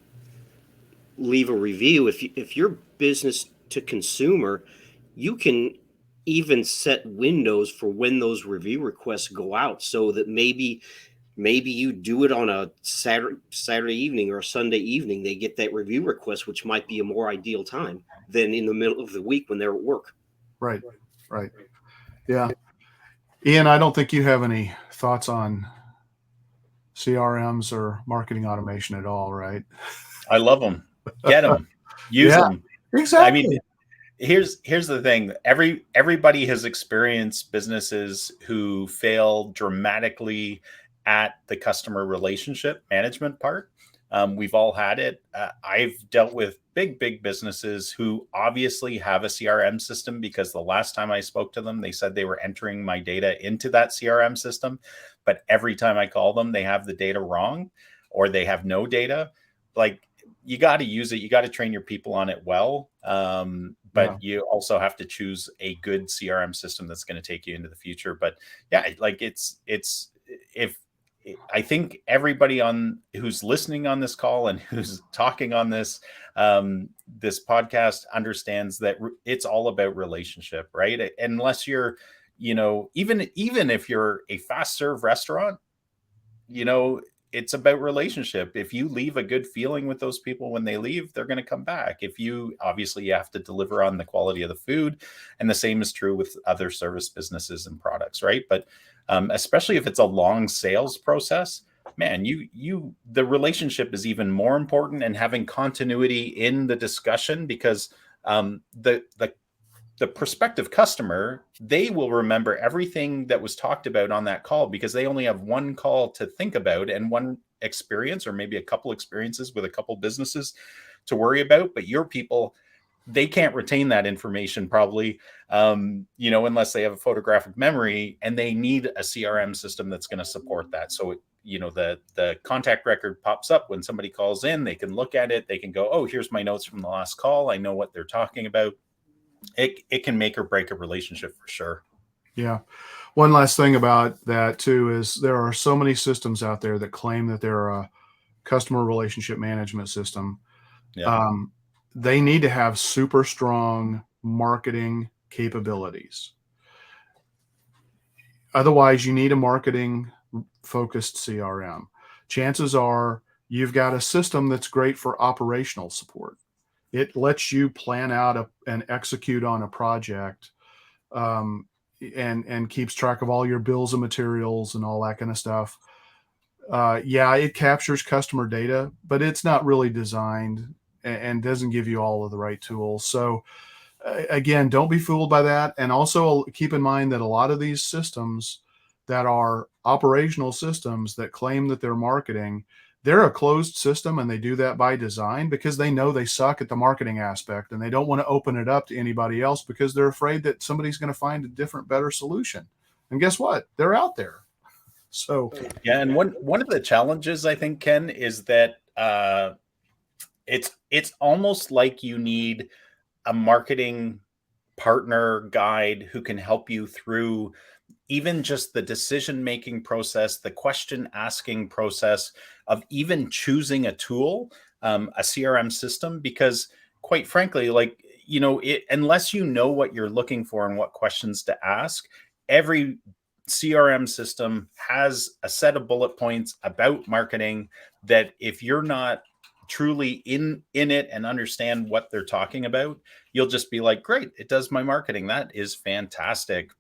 leave a review. If you're business to consumer, you can even set windows for when those review requests go out, so that maybe you do it on a Saturday evening or a Sunday evening. They get that review request, which might be a more ideal time than in the middle of the week when they're at work. Right. Yeah. Ian, I don't think you have any thoughts on CRMs or marketing automation at all, right? I love them. Get them. Use them. Exactly. I mean, here's the thing. Everybody has experienced businesses who fail dramatically at the customer relationship management part. We've all had it. I've dealt with big businesses who obviously have a CRM system, because the last time I spoke to them, they said they were entering my data into that CRM system. But every time I call them, they have the data wrong, or they have no data. Like, you got to use it. You got to train your people on it well. But you also have to choose a good CRM system that's going to take you into the future. But yeah, like if I think everybody who's listening on this call and who's talking on this podcast understands that it's all about relationship, right? Unless you're, even if you're a fast serve restaurant, it's about relationship. If you leave a good feeling with those people when they leave, they're going to come back. You have to deliver on the quality of the food. And the same is true with other service businesses and products, right? But especially if it's a long sales process, man, the relationship is even more important, and having continuity in the discussion, because the prospective customer, they will remember everything that was talked about on that call, because they only have one call to think about and one experience, or maybe a couple experiences with a couple businesses to worry about. But your people, they can't retain that information probably, unless they have a photographic memory, and they need a CRM system that's going to support that. So, the contact record pops up when somebody calls in, they can look at it. They can go, oh, here's my notes from the last call. I know what they're talking about. It can make or break a relationship for sure. Yeah. One last thing about that too is there are so many systems out there that claim that they're a customer relationship management system. Yeah. They need to have super strong marketing capabilities. Otherwise, you need a marketing focused CRM. Chances are you've got a system that's great for operational support. It lets you plan out and execute on a project, and keeps track of all your bills and materials and all that kind of stuff. It captures customer data, but it's not really designed and doesn't give you all of the right tools. So again, don't be fooled by that. And also keep in mind that a lot of these systems that are operational systems that claim that they're marketing, they're a closed system, and they do that by design because they know they suck at the marketing aspect, and they don't want to open it up to anybody else because they're afraid that somebody's going to find a different, better solution. And guess what? They're out there. So yeah, and one of the challenges I think, Ken, is that it's almost like you need a marketing partner guide who can help you through even just the decision making process, the question asking process of even choosing a tool, a CRM system, because quite frankly, like, unless you know what you're looking for and what questions to ask, every CRM system has a set of bullet points about marketing that if you're not truly in it and understand what they're talking about, you'll just be like, great, it does my marketing. That is fantastic.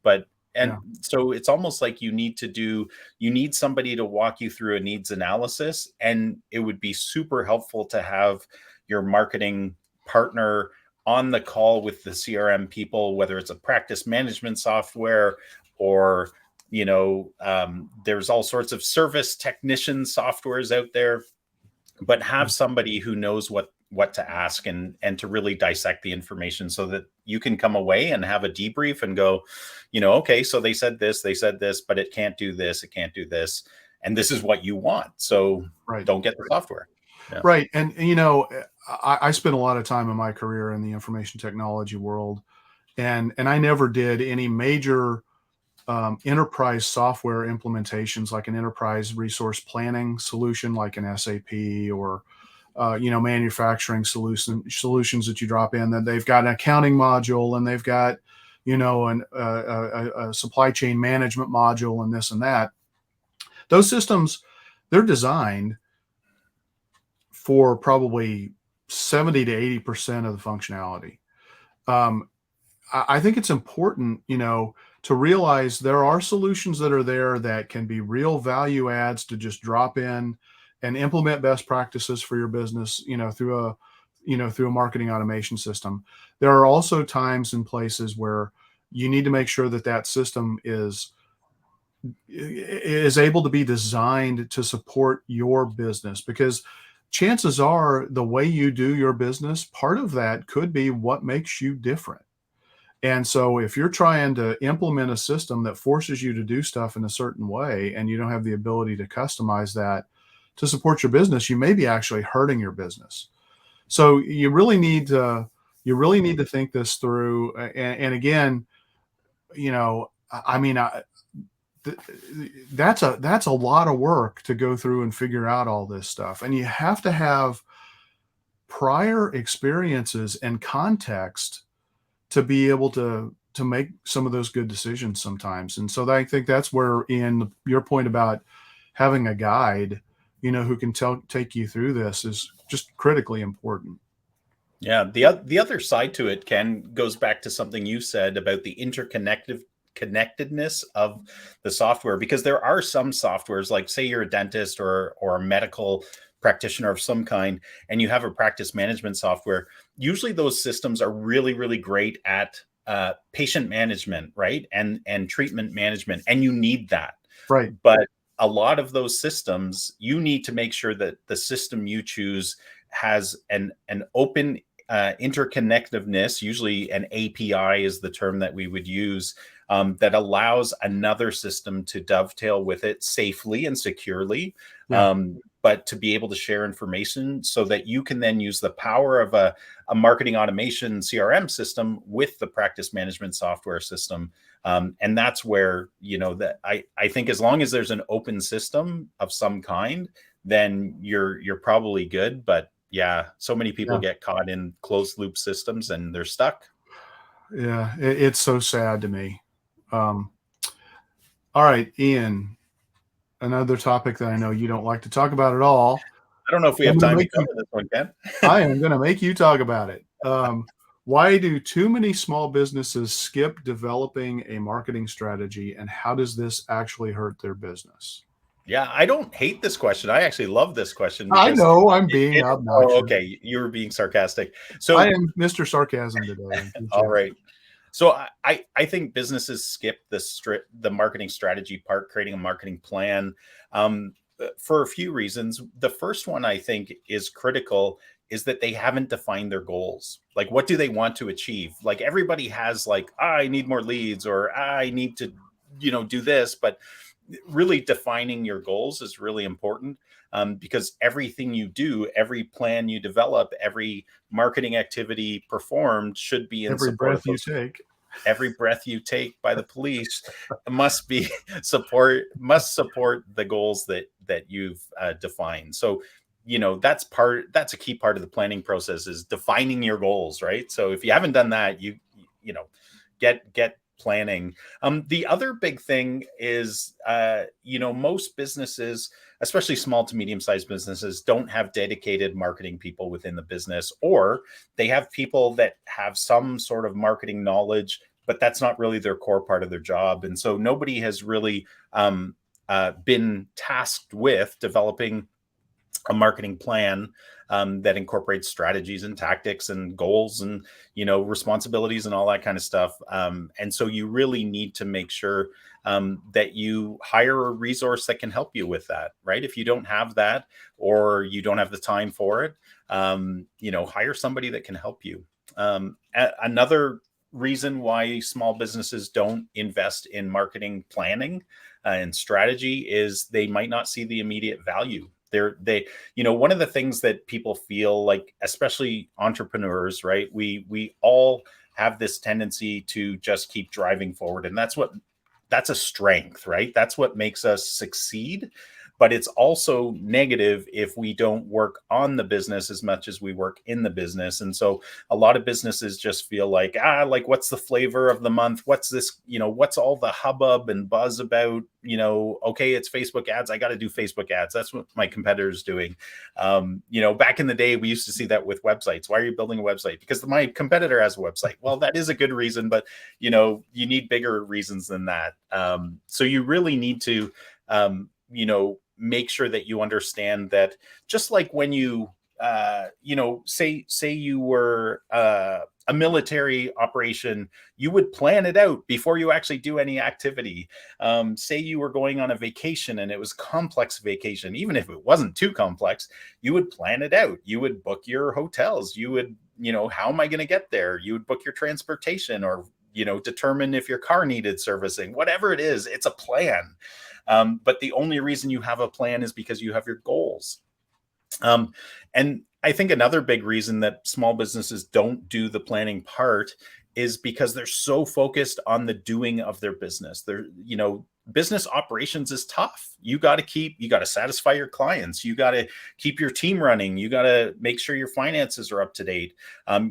So it's almost like you need somebody to walk you through a needs analysis. And it would be super helpful to have your marketing partner on the call with the CRM people, whether it's a practice management software or, there's all sorts of service technician softwares out there, but have somebody who knows what to ask and to really dissect the information so that you can come away and have a debrief and go, okay, so they said this, but it can't do this, and this is what you want. So don't get the software. Yeah. Right. And, I spent a lot of time in my career in the information technology world, and I never did any major enterprise software implementations, like an enterprise resource planning solution, like an SAP or manufacturing solutions that you drop in. That they've got an accounting module, and they've got a supply chain management module, and this and that. Those systems, they're designed for probably 70 to 80% of the functionality. I think it's important, to realize there are solutions that are there that can be real value adds to just drop in and implement best practices for your business, through a marketing automation system. There are also times and places where you need to make sure that system is able to be designed to support your business, because chances are the way you do your business, part of that could be what makes you different. And so if you're trying to implement a system that forces you to do stuff in a certain way, and you don't have the ability to customize that to support your business, you may be actually hurting your business. So you really need to think this through. And again, that's a lot of work to go through and figure out all this stuff. And you have to have prior experiences and context to be able to make some of those good decisions sometimes. And so I think that's where, in your point about having a guide, who can take you through this, is just critically important. Yeah. The other side to it, Ken, goes back to something you said about the connectedness of the software, because there are some softwares, like say you're a dentist or a medical practitioner of some kind, and you have a practice management software. Usually those systems are really, really great at patient management, right? And treatment management. And you need that. Right. But a lot of those systems, you need to make sure that the system you choose has an open interconnectiveness. Usually an API is the term that we would use, that allows another system to dovetail with it safely and securely. Yeah. But to be able to share information so that you can then use the power of a marketing automation CRM system with the practice management software system. And that's where, that I think as long as there's an open system of some kind, then you're probably good. But yeah, so many people get caught in closed loop systems and they're stuck. Yeah, it's so sad to me. All right, Ian, another topic that I know you don't like to talk about at all. I don't know if we have time to cover this one, Ken. I am going to make you talk about it. Why do too many small businesses skip developing a marketing strategy, and how does this actually hurt their business? Yeah, I don't hate this question. I actually love this question. I know I'm being obnoxious. Oh, okay, you were being sarcastic. So I am Mr. Sarcasm today. All right. So I think businesses skip the marketing strategy part, creating a marketing plan, for a few reasons. The first one I think is critical is that they haven't defined their goals. Like, what do they want to achieve? Like, everybody has like, I need more leads, or I need to, do this, but really defining your goals is really important, because everything you do, every plan you develop, every marketing activity performed should be in Every support of breath you those. take. Every breath you take by the police must be must support the goals that you've defined. So that's a key part of the planning process, is defining your goals, right? So if you haven't done that, you know get planning. The other big thing is, most businesses, especially small to medium sized businesses, don't have dedicated marketing people within the business, or they have people that have some sort of marketing knowledge, but that's not really their core part of their job. And so nobody has really been tasked with developing a marketing plan that incorporates strategies and tactics and goals and responsibilities and all that kind of stuff. And so you really need to make sure that you hire a resource that can help you with that, right? If you don't have that, or you don't have the time for it, hire somebody that can help you. Another reason why small businesses don't invest in marketing planning and strategy is they might not see the immediate value. One of the things that people feel like, especially entrepreneurs, right? We all have this tendency to just keep driving forward, and that's a strength, right? That's what makes us succeed. But it's also negative if we don't work on the business as much as we work in the business. And so a lot of businesses just feel like, what's the flavor of the month? What's this, what's all the hubbub and buzz about? Okay, it's Facebook ads. I got to do Facebook ads. That's what my competitor's doing. Back in the day, we used to see that with websites. Why are you building a website? Because my competitor has a website. Well, that is a good reason, but you need bigger reasons than that. So you really need to, make sure that you understand that, just like when you say you were a military operation, you would plan it out before you actually do any activity. Say you were going on a vacation and it was complex vacation, even if it wasn't too complex, you would plan it out. You would book your hotels. You would, how am I going to get there? You would book your transportation, or determine if your car needed servicing. Whatever it is, it's a plan. But the only reason you have a plan is because you have your goals. And I think another big reason that small businesses don't do the planning part is because they're so focused on the doing of their business. Business operations is tough. You got to satisfy your clients. You got to keep your team running. You got to make sure your finances are up to date.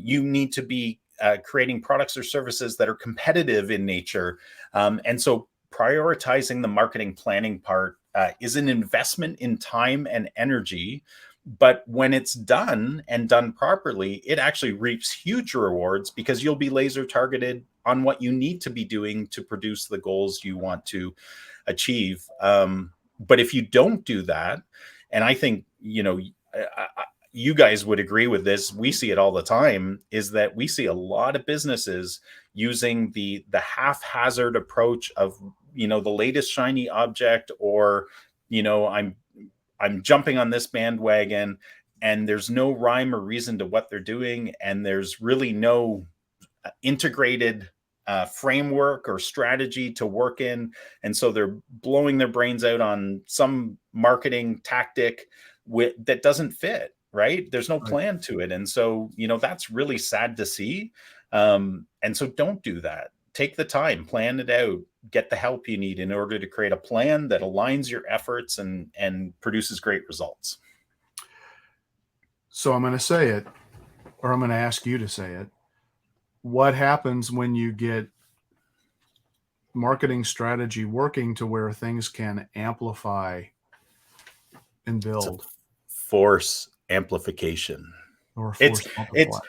You need to be creating products or services that are competitive in nature. And so prioritizing the marketing planning part is an investment in time and energy. But when it's done and done properly, it actually reaps huge rewards, because you'll be laser targeted on what you need to be doing to produce the goals you want to achieve. But if you don't do that, and I think, you guys would agree with this, we see it all the time, is that we see a lot of businesses using the haphazard approach of, the latest shiny object, or, I'm jumping on this bandwagon, and there's no rhyme or reason to what they're doing. And there's really no integrated framework or strategy to work in. And so they're blowing their brains out on some marketing tactic that doesn't fit, right? There's no plan to it. And so, that's really sad to see. And so don't do that. Take the time, plan it out, get the help you need in order to create a plan that aligns your efforts and produces great results. So I'm going to say it, or I'm going to ask you to say it. What happens when you get marketing strategy working to where things can amplify and build? Force amplification. Or force multiply. It's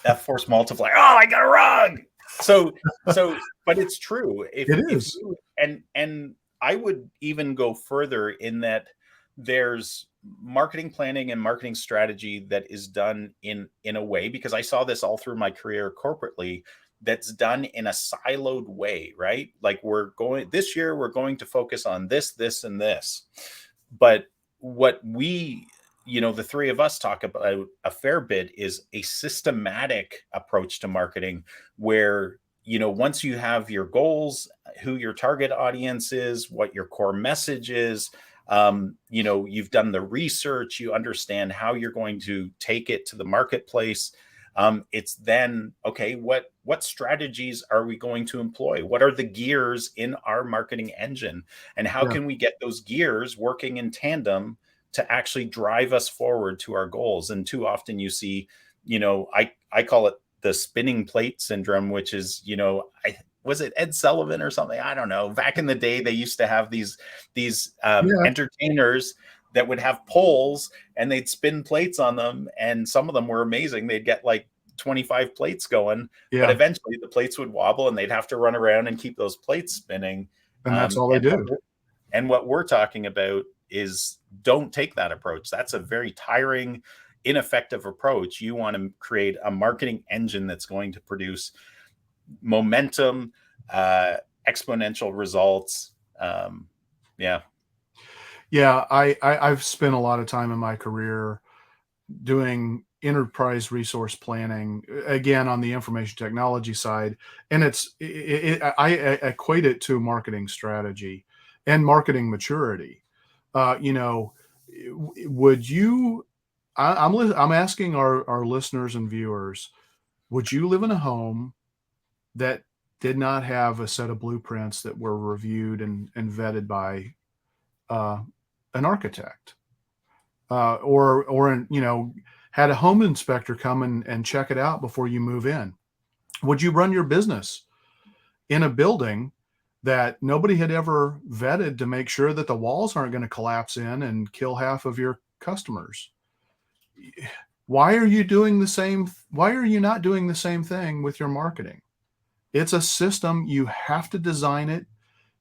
a force multiplier. Oh, I got it wrong. So, but it's true. It is. And I would even go further in that there's marketing planning and marketing strategy that is done in a way, because I saw this all through my career corporately, that's done in a siloed way, right? Like this year, we're going to focus on this, and this. But what we, the three of us talk about a fair bit is a systematic approach to marketing where, once you have your goals, who your target audience is, what your core message is, you've done the research, you understand how you're going to take it to the marketplace. It's then, okay, what strategies are we going to employ? What are the gears in our marketing engine? And how Yeah. can we get those gears working in tandem to actually drive us forward to our goals? And too often you see, I call it the spinning plate syndrome, which is, was it Ed Sullivan or something? I don't know. Back in the day, they used to have these Yeah. entertainers that would have poles and they'd spin plates on them. And some of them were amazing. They'd get like 25 plates going, but Yeah. eventually the plates would wobble and they'd have to run around and keep those plates spinning. And that's all they do. And what we're talking about is don't take that approach. That's a very tiring, ineffective approach. You want to create a marketing engine that's going to produce momentum, exponential results. Yeah, I've spent a lot of time in my career doing enterprise resource planning, again on the information technology side, and I equate it to marketing strategy and marketing maturity. You know, would you? I'm asking our listeners and viewers, would you live in a home that did not have a set of blueprints that were reviewed and vetted by uh, an architect, or had a home inspector come and check it out before you move in? Would you run your business in a building that nobody had ever vetted to make sure that the walls aren't going to collapse in and kill half of your customers? Why are you doing the same? Why are you not doing the same thing with your marketing? It's a system. You have to design it.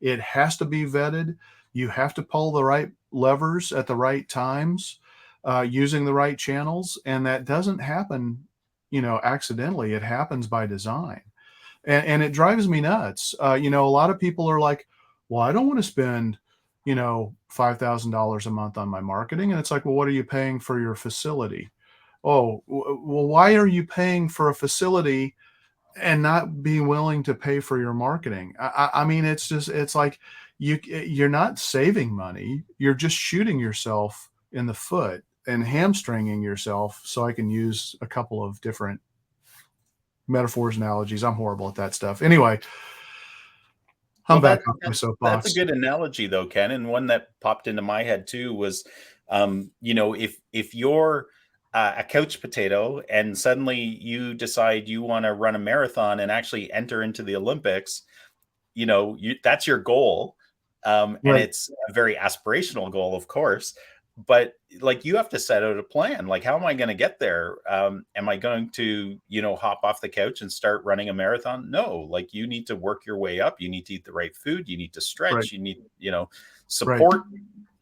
It has to be vetted. You have to pull the right levers at the right times, using the right channels. And that doesn't happen, accidentally. It happens by design. And it drives me nuts. A lot of people are like, well, I don't want to spend, $5,000 a month on my marketing. And it's like, well, what are you paying for your facility? Oh, well, why are you paying for a facility and not be willing to pay for your marketing? I mean, it's like you're not saving money. You're just shooting yourself in the foot and hamstringing yourself. So I can use a couple of different metaphors, analogies. I'm horrible at that stuff. Anyway, I'm back off my soapbox. That's a good analogy though, Ken. And one that popped into my head too was, if you're a couch potato and suddenly you decide you want to run a marathon and actually enter into the Olympics, that's your goal. And Right. it's a very aspirational goal, of course, but like you have to set out a plan. Like, how am I going to get there? Am I going to, hop off the couch and start running a marathon? No, like you need to work your way up. You need to eat the right food. You need to stretch. Right. You need, support.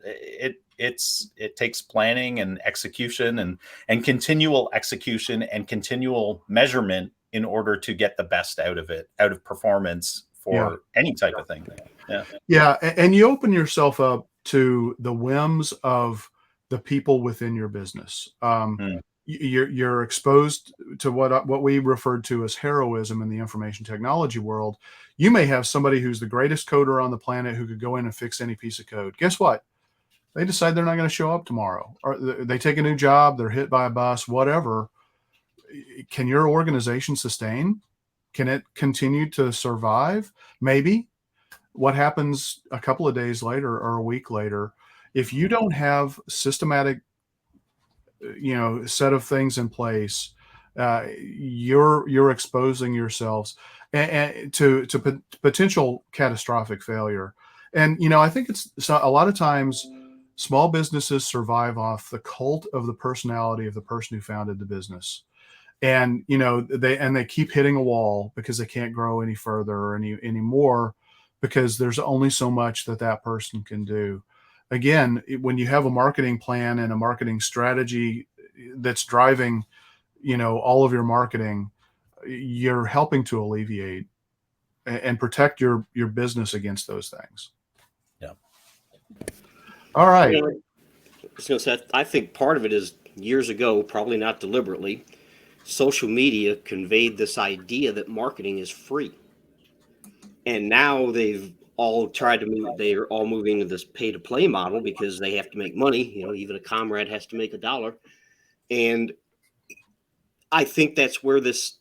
Right. It takes planning and execution and continual execution and continual measurement in order to get the best out of performance for any type of thing. Yeah. And you open yourself up to the whims of the people within your business. You're exposed to what we referred to as heroism in the information technology world. You may have somebody who's the greatest coder on the planet who could go in and fix any piece of code. Guess what? They decide they're not going to show up tomorrow, or they take a new job, they're hit by a bus, whatever. Can your organization sustain? Can it continue to survive? Maybe. What happens a couple of days later or a week later, if you don't have systematic, set of things in place, you're exposing yourselves to potential catastrophic failure. And I think it's a lot of times small businesses survive off the cult of the personality of the person who founded the business. And they keep hitting a wall because they can't grow any further or any more, because there's only so much that person can do. Again, when you have a marketing plan and a marketing strategy that's driving all of your marketing, you're helping to alleviate and protect your business against those things. Yeah. All right. You know, I was going to say, I think part of it is years ago, probably not deliberately, social media conveyed this idea that marketing is free. And now they've all tried to move, they're all moving to this pay to play model because they have to make money. You know, even a comrade has to make $1. And I think that's where this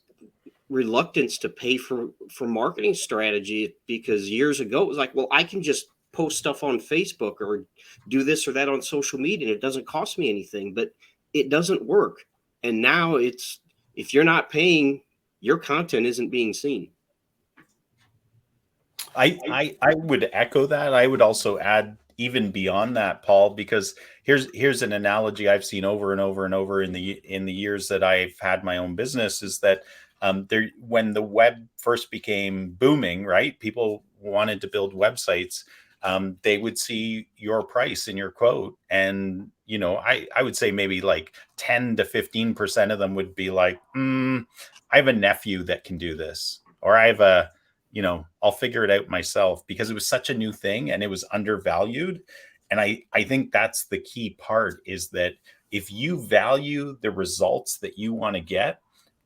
reluctance to pay for marketing strategy, because years ago it was like, well, I can just post stuff on Facebook or do this or that on social media and it doesn't cost me anything, but it doesn't work. And now it's, if you're not paying, your content isn't being seen. I would echo that. I would also add even beyond that, Paul, because here's an analogy I've seen over and over and over in the years that I've had my own business, is that when the web first became booming, right? People wanted to build websites. They would see your price in your quote, and I would say maybe like 10 to 15% of them would be like, I have a nephew that can do this, or I have a I'll figure it out myself, because it was such a new thing and it was undervalued. And I think that's the key part, is that if you value the results that you want to get,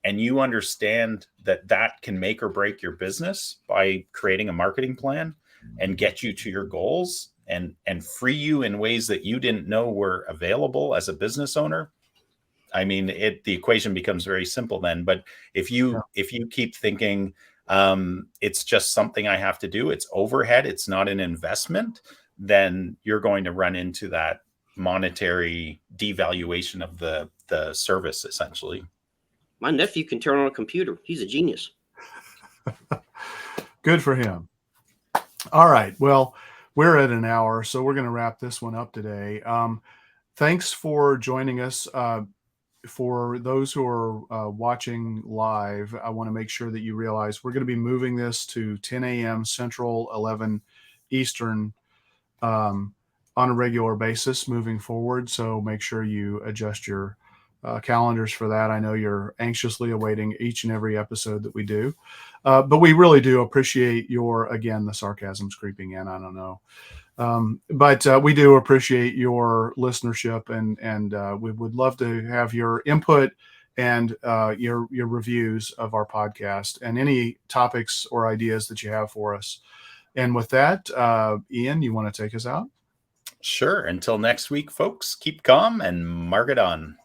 and you understand that that can make or break your business by creating a marketing plan and get you to your goals and free you in ways that you didn't know were available as a business owner, I mean, the equation becomes very simple then. But if you keep thinking, it's just something I have to do, it's overhead, it's not an investment, then you're going to run into that monetary devaluation of the service, essentially. My nephew can turn on a computer. He's a genius. Good for him. All right. Well, we're at an hour, so we're going to wrap this one up today. Thanks for joining us. For those who are watching live, I want to make sure that you realize we're going to be moving this to 10 a.m. Central, 11 Eastern on a regular basis moving forward. So make sure you adjust your calendars for that. I know you're anxiously awaiting each and every episode that we do, but we really do appreciate again, the sarcasm's creeping in. I don't know. But we do appreciate your listenership, and we would love to have your input and your reviews of our podcast and any topics or ideas that you have for us. And with that, Ian, you want to take us out? Sure. Until next week, folks, keep calm and mark it on.